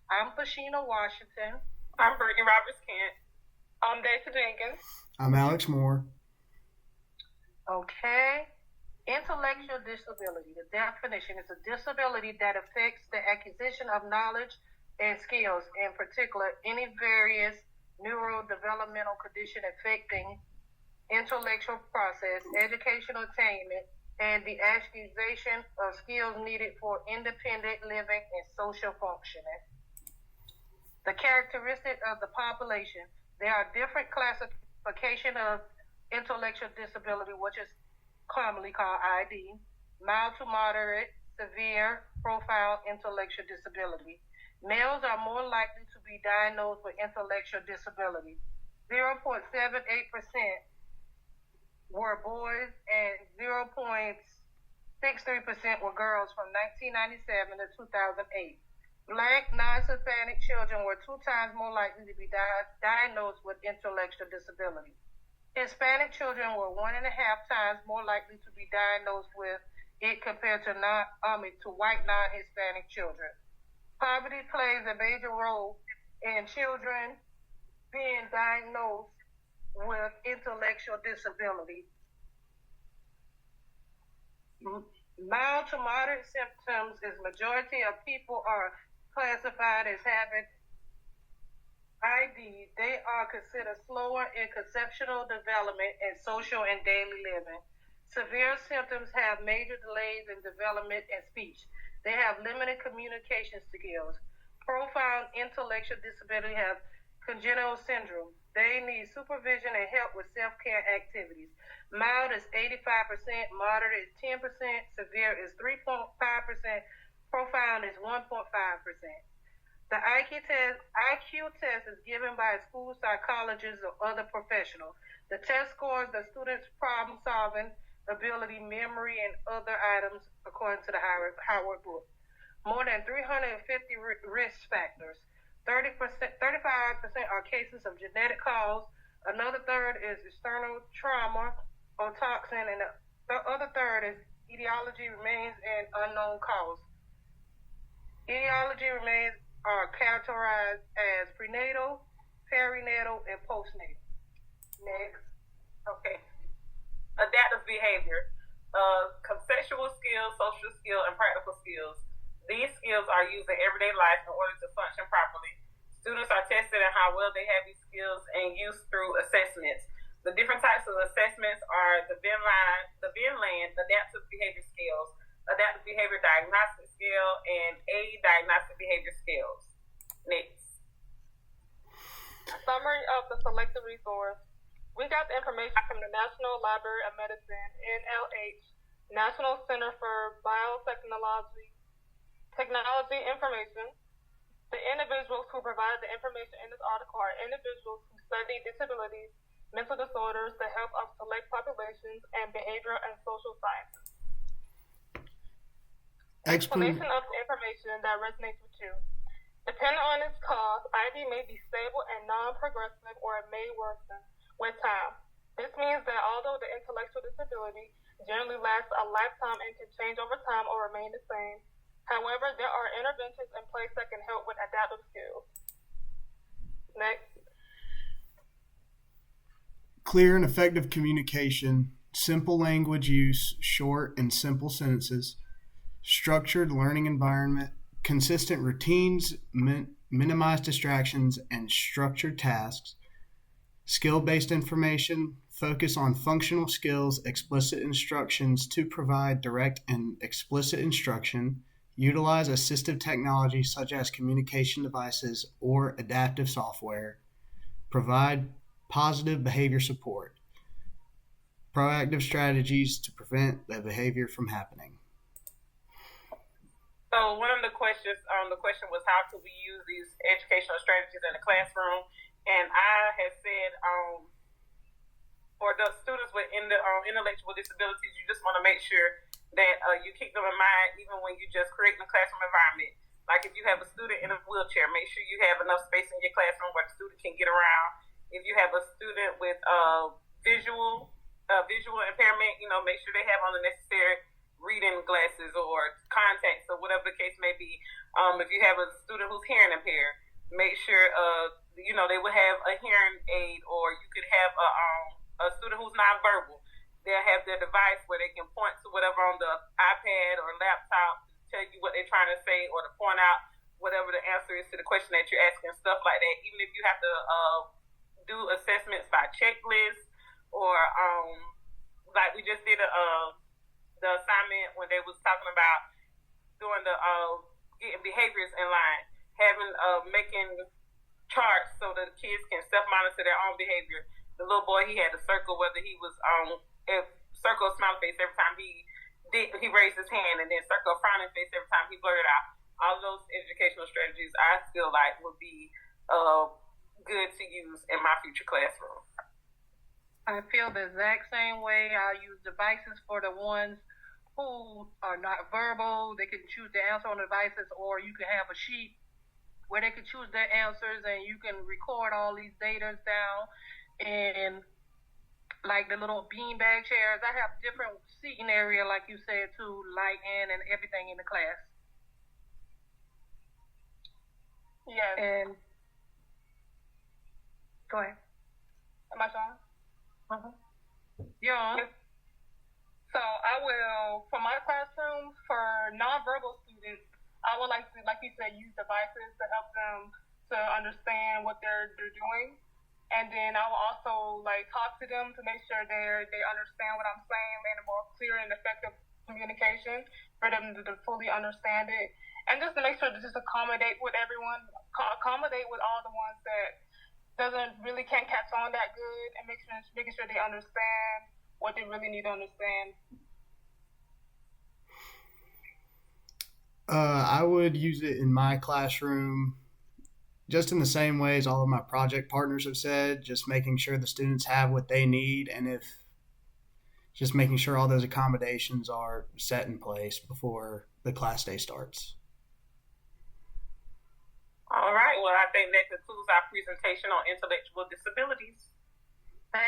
I'm Fouchena Washington. I'm Brittany Roberts-Kent. I'm Dasha Jenkins. I'm Alex Moore. Okay. Intellectual disability. The definition is a disability that affects the acquisition of knowledge and skills, in particular, any various neurodevelopmental condition affecting intellectual process, educational attainment, and the acquisition of skills needed for independent living and social functioning. The characteristic of the population. There are different classification of intellectual disability, which is commonly called ID, mild to moderate, severe, profile intellectual disability. Males are more likely to be diagnosed with intellectual disability. 0.78% were boys and 0.63% were girls from 1997 to 2008. Black non-Hispanic children were 2 times more likely to be diagnosed with intellectual disability. Hispanic children were 1.5 times more likely to be diagnosed with it compared to white non-Hispanic children. Poverty plays a major role in children being diagnosed with intellectual disability. Mild to moderate symptoms is majority of people are classified as having ID. They are considered slower in conceptual development and social and daily living. Severe symptoms have major delays in development and speech. They have limited communication skills. Profound intellectual disability have congenital syndrome. They need supervision and help with self-care activities. Mild is 85%, moderate is 10%, severe is 3.5%, profound is 1.5%. The IQ test is given by a school psychologist or other professional. The test scores the student's problem-solving ability, memory, and other items according to the Howard book. More than 350 risk factors. 35% are cases of genetic cause. Another third is external trauma or toxin, and the other third is etiology remains an unknown cause. Etiology remains are characterized as prenatal, perinatal, and postnatal. Next. Okay. Adaptive behavior. Conceptual skills, social skills, and practical skills. These skills are used in everyday life in order to function properly. Students are tested on how well they have these skills and used through assessments. The different types of assessments are the Venn adaptive behavior skills, adaptive behavior diagnostic scale, and A diagnostic behavior scales. Next. Summary of the selected resource. We got the information from the National Library of Medicine, NLH, National Center for Biotechnology Information. The individuals who provide the information in this article are individuals who study disabilities, mental disorders, the health of select populations, and behavioral and social sciences. Explanation of the information that resonates with you. Depending on its cause, ID may be stable and non-progressive, or it may worsen with time. This means that although the intellectual disability generally lasts a lifetime and can change over time or remain the same, however, there are interventions in place that can help with adaptive skills. Next. Clear and effective communication, simple language use, short and simple sentences, structured learning environment, consistent routines, minimize distractions, and structured tasks, skill-based information, focus on functional skills, explicit instructions to provide direct and explicit instruction, utilize assistive technology such as communication devices or adaptive software, provide positive behavior support, proactive strategies to prevent the behavior from happening. So one of the questions, the question was, how could we use these educational strategies in the classroom? And I had said, for the students with intellectual disabilities, you just want to make sure that you keep them in mind even when you just create the classroom environment. Like if you have a student in a wheelchair, make sure you have enough space in your classroom where the student can get around. If you have a student with visual impairment, make sure they have all the necessary reading glasses or contacts or whatever the case may be. If you have a student who's hearing impaired, make sure they would have a hearing aid, or you could have a student who's nonverbal. They'll have their device where they can point to whatever on the iPad or laptop, tell you what they're trying to say, or to point out whatever the answer is to the question that you're asking, stuff like that. Even if you have to do assessments by checklist, or like we just did the assignment when they was talking about doing the getting behaviors in line, having making charts so that the kids can self-monitor their own behavior. The little boy, he had to circle whether he was circle a smiley face every time he raised his hand, and then circle a frowning face every time he blurted out. All those educational strategies I feel like would be good to use in my future classroom. I feel the exact same way. I'll use devices for the ones who are not verbal. They can choose the answer on the devices, or you can have a sheet where they can choose their answers, and you can record all these data down. And like the little beanbag chairs, I have different seating area, like you said, to light in and everything in the class. Yes. And go ahead. Am I on? Uh-huh. You're on. Yes. So I will, for my classroom, for nonverbal students, I would like to, like you said, use devices to help them to understand what they're doing. And then I will also talk to them to make sure they understand what I'm saying in a more clear and effective communication for them to fully understand it. And just to make sure to just accommodate with everyone, accommodate with all the ones that can't catch on that good, and making sure they understand what they really need to understand. I would use it in my classroom just in the same way as all of my project partners have said, just making sure the students have what they need, and just making sure all those accommodations are set in place before the class day starts. All right. Well, I think that concludes our presentation on intellectual disabilities. Thanks.